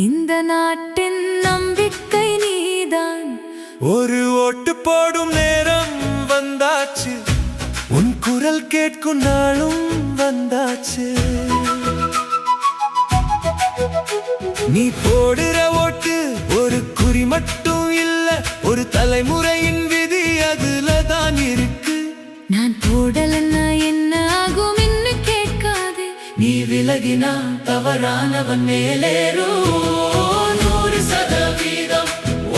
இந்த நாட்டின் நம்பிக்கை நீதான். ஒரு ஓட்டு போடும் நேரம் வந்தாச்சு, உன் குரல் கேட்கும் நாளும் வந்தாச்சு. நீ போடுற ஓட்டு ஒரு குறி மட்டும் இல்ல, ஒரு தலைமுறையின் விதி அதுல தான் இருக்கு. நான் போடலன்னா என்ன ஆகும் என்று கேட்காதே. நீ விலகினா தவறானவன் மேலேறும். 100%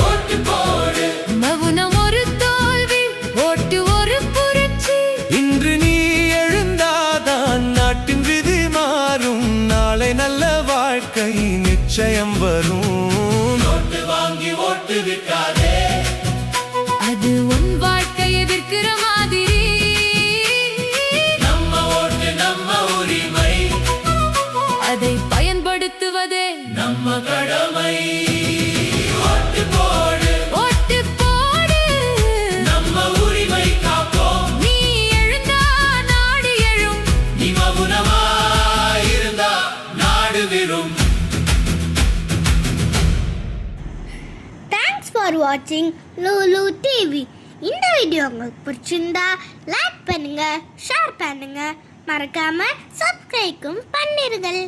ஓட்டு போடு. மவுனம் ஒரு தோல்வி, ஓட்டு ஒரு புரட்சி. இன்று நீ எழுந்தாதான் நாட்டின் விதி மாறும். நாளை நல்ல வாழ்க்கை நிச்சயம் வரும். ஓட்டு வாங்கி ஓட்டு விட்டாதே, அது உன் வாழ்க்கையை விற்கிற மாதிரி. நம்ம ஓட்டு நம்ம உரிமை, அதை பயன்படுத்துவதே நம்ம கடமை. ஓட்டு போடு, ஓட்டு போடு. நம்ம உரிமை காப்போம். நீ எழுந்தா நாடு எழும். நீ மௌனமாயிருந்தா நாடு விழும். Thanks for watching Lulu TV. இந்த வீடியோ உங்களுக்கு பிடிச்சிருந்தா லைக் பண்ணுங்க, ஷேர் பண்ணுங்க, மறக்காம சப்ஸ்கிரைபும் பண்ணிருங்கள்.